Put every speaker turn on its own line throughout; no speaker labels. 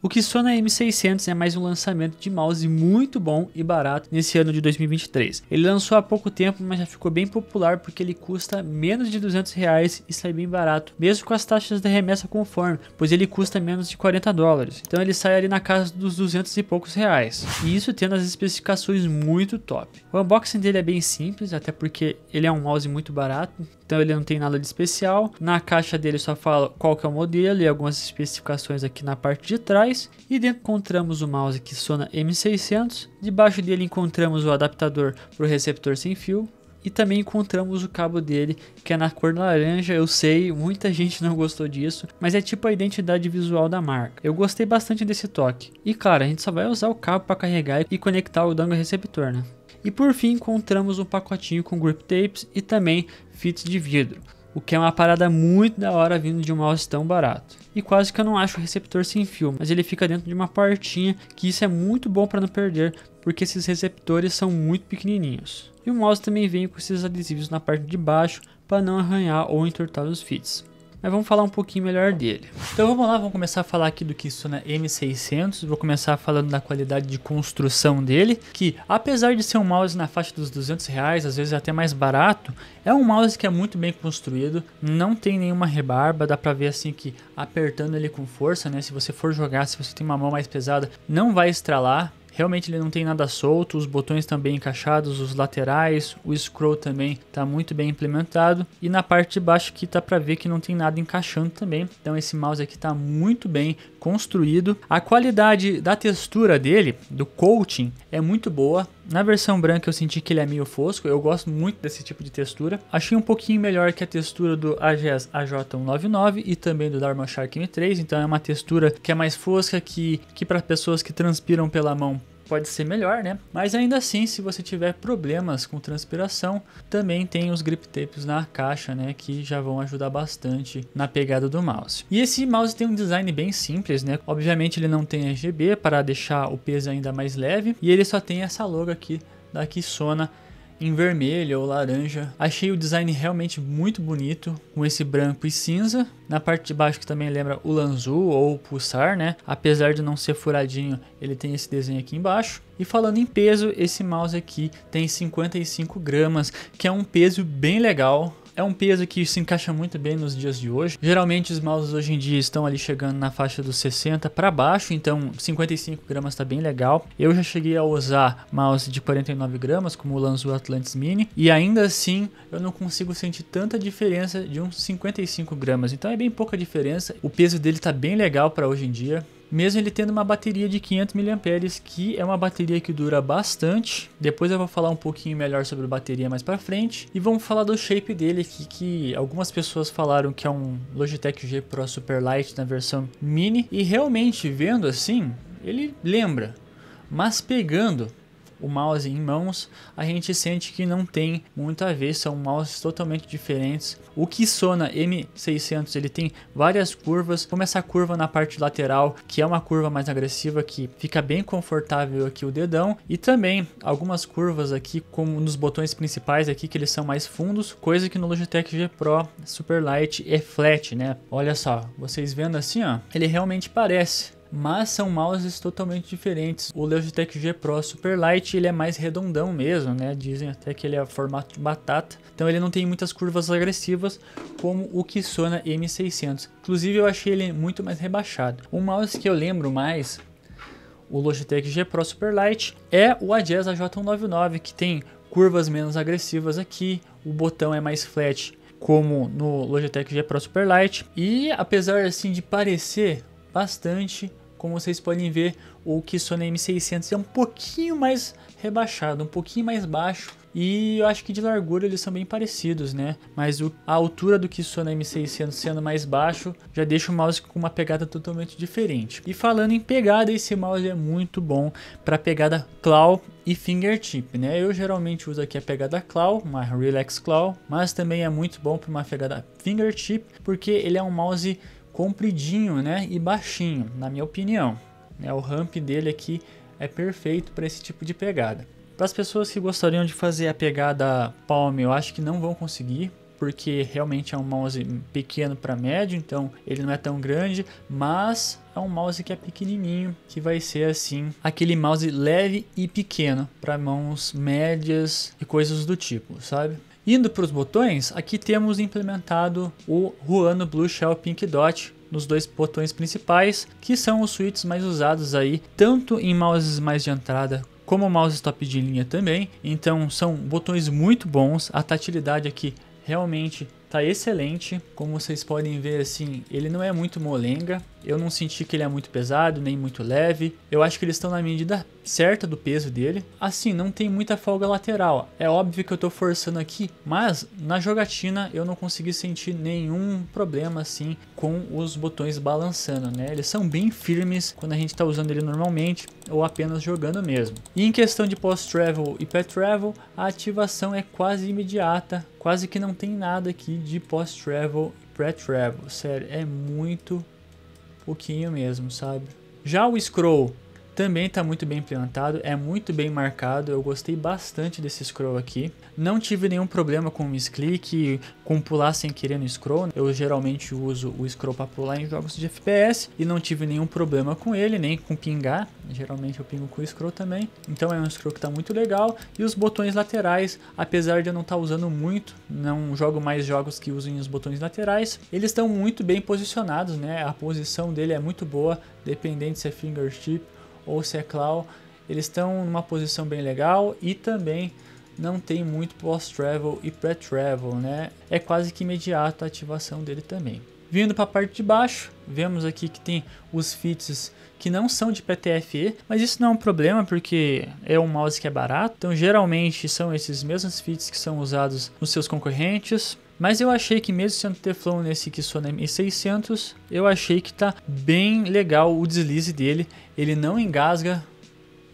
O Kissona M600 é mais um lançamento de mouse muito bom e barato nesse ano de 2023. Ele lançou há pouco tempo, mas já ficou bem popular porque ele custa menos de R$200 e sai bem barato, mesmo com as taxas de remessa conforme, pois ele custa menos de $40. Então ele sai ali na casa dos 200 e poucos reais. E isso tendo as especificações muito top. O unboxing dele é bem simples, até porque ele é um mouse muito barato, então ele não tem nada de especial. Na caixa dele só fala qual que é o modelo e algumas especificações aqui na parte de trás. E dentro encontramos o mouse Kissona M600, debaixo dele encontramos o adaptador para o receptor sem fio e também encontramos o cabo dele que é na cor laranja. Eu sei, muita gente não gostou disso, mas é tipo a identidade visual da marca. Eu gostei bastante desse toque. E claro, a gente só vai usar o cabo para carregar e conectar o dongle receptor, né? E por fim encontramos um pacotinho com grip tapes e também fitas de vidro, o que é uma parada muito da hora vindo de um mouse tão barato. E quase que eu não acho o receptor sem fio, mas ele fica dentro de uma portinha, que isso é muito bom para não perder, porque esses receptores são muito pequenininhos. E o mouse também vem com esses adesivos na parte de baixo para não arranhar ou entortar os fits. Mas vamos falar um pouquinho melhor dele. Então vamos lá, vamos começar a falar aqui do Kissona M600. Vou começar falando da qualidade de construção dele, que apesar de ser um mouse na faixa dos R$200, às vezes até mais barato, é um mouse que é muito bem construído, não tem nenhuma rebarba, dá pra ver assim que apertando ele com força, né? Se você for jogar, se você tem uma mão mais pesada, não vai estralar. Realmente ele não tem nada solto, os botões estão bem encaixados, os laterais, o scroll também está muito bem implementado. E na parte de baixo aqui tá para ver que não tem nada encaixando também. Então esse mouse aqui está muito bem construído. A qualidade da textura dele, do coating, é muito boa. Na versão branca eu senti que ele é meio fosco, eu gosto muito desse tipo de textura. Achei um pouquinho melhor que a textura do AGES AJ199 e também do DharmaShark M3, então é uma textura que é mais fosca, que para pessoas que transpiram pela mão pode ser melhor, né? Mas ainda assim, se você tiver problemas com transpiração, também tem os grip tapes na caixa, né? Que já vão ajudar bastante na pegada do mouse. E esse mouse tem um design bem simples, né? Obviamente ele não tem RGB para deixar o peso ainda mais leve. E ele só tem essa logo aqui da Kissona em vermelho ou laranja. Achei o design realmente muito bonito, com esse branco e cinza. Na parte de baixo que também lembra o Lanzu ou o Pulsar, né? Apesar de não ser furadinho, ele tem esse desenho aqui embaixo. E falando em peso, esse mouse aqui tem 55 gramas, que é um peso bem legal. É um peso que se encaixa muito bem nos dias de hoje. Geralmente os mouses hoje em dia estão ali chegando na faixa dos 60 para baixo, então 55 gramas está bem legal. Eu já cheguei a usar mouse de 49 gramas, como o Lanzu Atlantis Mini, e ainda assim eu não consigo sentir tanta diferença de uns 55 gramas. Então é bem pouca diferença. O peso dele está bem legal para hoje em dia. Mesmo ele tendo uma bateria de 500 mAh, que é uma bateria que dura bastante. Depois eu vou falar um pouquinho melhor sobre a bateria mais pra frente. E vamos falar do shape dele aqui, que algumas pessoas falaram que é um Logitech G Pro Superlight na versão mini. E realmente, vendo assim, ele lembra. Mas pegando o mouse em mãos, a gente sente que não tem muito a ver, são mouses totalmente diferentes. O Kissona M600 ele tem várias curvas, como essa curva na parte lateral, que é uma curva mais agressiva, que fica bem confortável aqui o dedão, e também algumas curvas aqui, como nos botões principais aqui, que eles são mais fundos, coisa que no Logitech G Pro Superlight é flat, né? Olha só, vocês vendo assim, ó, ele realmente parece. Mas são mouses totalmente diferentes. O Logitech G Pro Superlight ele é mais redondão mesmo, né? Dizem até que ele é formato de batata. Então ele não tem muitas curvas agressivas como o Kissona M600. Inclusive eu achei ele muito mais rebaixado. O mouse que eu lembro mais, o Logitech G Pro Superlight, é o AGES AJ199, que tem curvas menos agressivas aqui. O botão é mais flat como no Logitech G Pro Superlight. E apesar assim de parecer bastante, como vocês podem ver, o Kissona M600 é um pouquinho mais rebaixado, um pouquinho mais baixo. E eu acho que de largura eles são bem parecidos, né? Mas a altura do Kissona M600 sendo mais baixo, já deixa o mouse com uma pegada totalmente diferente. E falando em pegada, esse mouse é muito bom para pegada claw e fingertip, né? Eu geralmente uso aqui a pegada claw, uma Relax Claw, mas também é muito bom para uma pegada fingertip, porque ele é um mouse compridinho, né, e baixinho, na minha opinião. O ramp dele aqui é perfeito para esse tipo de pegada. Para as pessoas que gostariam de fazer a pegada palm, eu acho que não vão conseguir, porque realmente é um mouse pequeno para médio, então ele não é tão grande, mas é um mouse que é pequenininho, que vai ser assim, aquele mouse leve e pequeno para mãos médias e coisas do tipo, sabe? Indo para os botões, aqui temos implementado o Huano Blue Shell Pink Dot nos dois botões principais, que são os switches mais usados aí, tanto em mouses mais de entrada como mouses top de linha também. Então são botões muito bons, a tatilidade aqui realmente tá excelente. Como vocês podem ver, assim, ele não é muito molenga. Eu não senti que ele é muito pesado, nem muito leve. Eu acho que eles estão na medida certa do peso dele. Assim, não tem muita folga lateral. É óbvio que eu tô forçando aqui, mas na jogatina eu não consegui sentir nenhum problema assim com os botões balançando, né? Eles são bem firmes quando a gente tá usando ele normalmente ou apenas jogando mesmo. E em questão de post-travel e pre-travel, a ativação é quase imediata. Quase que não tem nada aqui de post-travel e pre-travel. Sério, é muito pouquinho mesmo, sabe? Já o scroll também está muito bem implementado, é muito bem marcado, eu gostei bastante desse scroll aqui. Não tive nenhum problema com o misclick, com pular sem querer no scroll. Eu geralmente uso o scroll para pular em jogos de FPS e não tive nenhum problema com ele, nem com pingar. Geralmente eu pingo com o scroll também. Então é um scroll que está muito legal. E os botões laterais, apesar de eu não estar usando muito, não jogo mais jogos que usem os botões laterais, eles estão muito bem posicionados, né? A posição dele é muito boa, dependente se é fingertip ou se é claw, eles estão numa posição bem legal e também não tem muito post-travel e pre-travel, né? É quase que imediato a ativação dele também. Vindo para a parte de baixo, vemos aqui que tem os fits que não são de PTFE, mas isso não é um problema porque é um mouse que é barato, então geralmente são esses mesmos fits que são usados nos seus concorrentes. Mas eu achei que mesmo sendo Teflon nesse Kissona M600, eu achei que tá bem legal o deslize dele. Ele não engasga,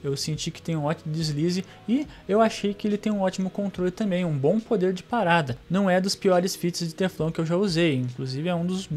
eu senti que tem um ótimo deslize e eu achei que ele tem um ótimo controle também, um bom poder de parada. Não é dos piores fits de Teflon que eu já usei, inclusive é um dos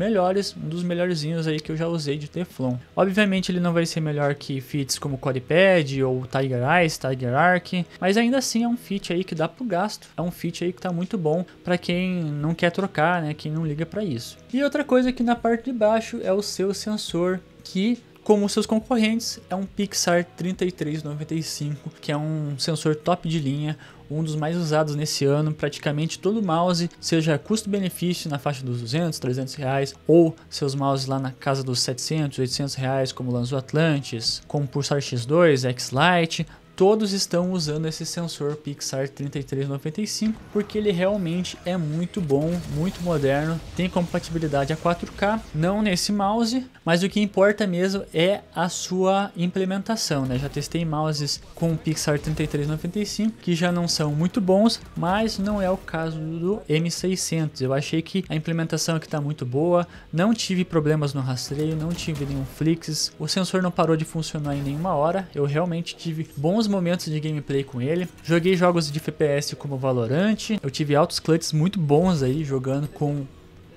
melhorzinhos aí que eu já usei de Teflon. Obviamente ele não vai ser melhor que fits como Quadpad ou Tiger Eyes, Tiger Arc, mas ainda assim é um fit aí que dá pro gasto. É um fit aí que tá muito bom para quem não quer trocar, né, quem não liga para isso. E outra coisa aqui na parte de baixo é o seu sensor, que como seus concorrentes, é um Pixar 3395, que é um sensor top de linha, um dos mais usados nesse ano. Praticamente todo mouse, seja custo-benefício na faixa dos 200, 300 reais, ou seus mouses lá na casa dos 700, 800 reais, como o Lanzo Atlantis, como o Pulsar X2, X-Lite, todos estão usando esse sensor Pixar 3395 porque ele realmente é muito bom, muito moderno, tem compatibilidade a 4K, não nesse mouse, mas o que importa mesmo é a sua implementação, né? Já testei mouses com o Pixar 3395 que já não são muito bons, mas não é o caso do M600. Eu achei que a implementação aqui está muito boa, não tive problemas no rastreio, não tive nenhum flix, o sensor não parou de funcionar em nenhuma hora, eu realmente tive bons momentos de gameplay com ele. Joguei jogos de FPS como Valorant, eu tive altos clutches muito bons aí jogando com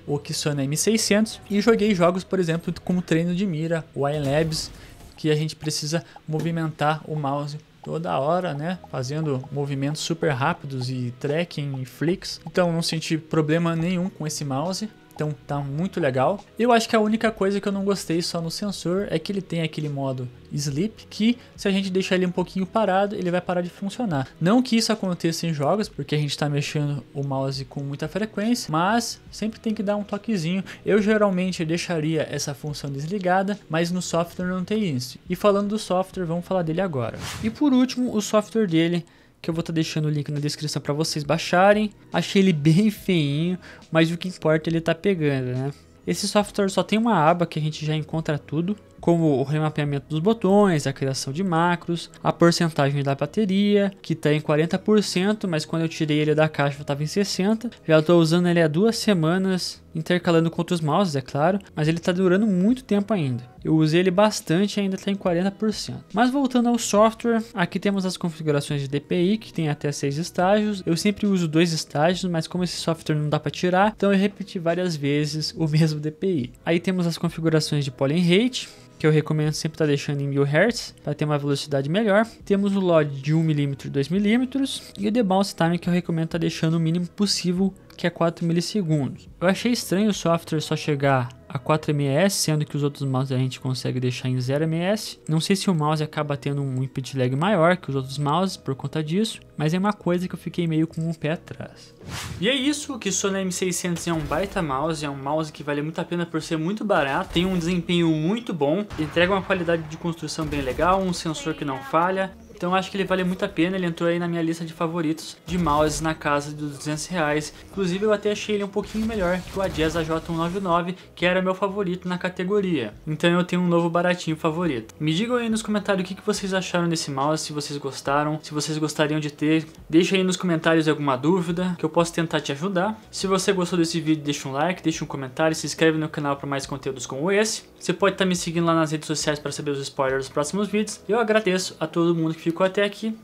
o Kissona M600 e joguei jogos, por exemplo, como treino de mira, o iLabs, que a gente precisa movimentar o mouse toda hora, né, fazendo movimentos super rápidos e tracking e flicks. Então não senti problema nenhum com esse mouse. Então tá muito legal. Eu acho que a única coisa que eu não gostei só no sensor é que ele tem aquele modo sleep, que se a gente deixar ele um pouquinho parado, ele vai parar de funcionar. Não que isso aconteça em jogos, porque a gente está mexendo o mouse com muita frequência, mas sempre tem que dar um toquezinho. Eu geralmente deixaria essa função desligada, mas no software não tem isso. E falando do software, vamos falar dele agora. E por último, o software dele, que eu vou estar deixando o link na descrição para vocês baixarem. Achei ele bem feinho, mas o que importa é ele tá pegando, né? Esse software só tem uma aba que a gente já encontra tudo, como o remapeamento dos botões, a criação de macros, a porcentagem da bateria, que está em 40%, mas quando eu tirei ele da caixa estava em 60%. Já estou usando ele há 2 semanas, intercalando com outros mouses, é claro, mas ele está durando muito tempo ainda. Eu usei ele bastante e ainda está em 40%. Mas voltando ao software, aqui temos as configurações de DPI, que tem até 6 estágios. Eu sempre uso 2 estágios, mas como esse software não dá para tirar, então eu repeti várias vezes o mesmo DPI. Aí temos as configurações de polling rate, que eu recomendo sempre estar deixando em 1000 Hz para ter uma velocidade melhor. Temos o LOD de 1mm e 2mm e o debounce time, que eu recomendo estar deixando o mínimo possível, que é 4 milissegundos. Eu achei estranho o software só chegar a 4 ms, sendo que os outros mouses a gente consegue deixar em 0 ms. Não sei se o mouse acaba tendo um input lag maior que os outros mouses por conta disso, mas é uma coisa que eu fiquei meio com o pé atrás. E é isso, o Kissona M600 é um baita mouse, é um mouse que vale muito a pena por ser muito barato, tem um desempenho muito bom, entrega uma qualidade de construção bem legal, um sensor que não falha. Então acho que ele vale muito a pena, ele entrou aí na minha lista de favoritos de mouses na casa dos R$200. Inclusive eu até achei ele um pouquinho melhor que o Agies AJ199, que era meu favorito na categoria. Então eu tenho um novo baratinho favorito. Me digam aí nos comentários o que vocês acharam desse mouse, se vocês gostaram, se vocês gostariam de ter. Deixa aí nos comentários alguma dúvida, que eu posso tentar te ajudar. Se você gostou desse vídeo, deixa um like, deixa um comentário, se inscreve no canal para mais conteúdos como esse. Você pode estar me seguindo lá nas redes sociais para saber os spoilers dos próximos vídeos. Eu agradeço a todo mundo que ficou até aqui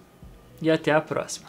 e até a próxima.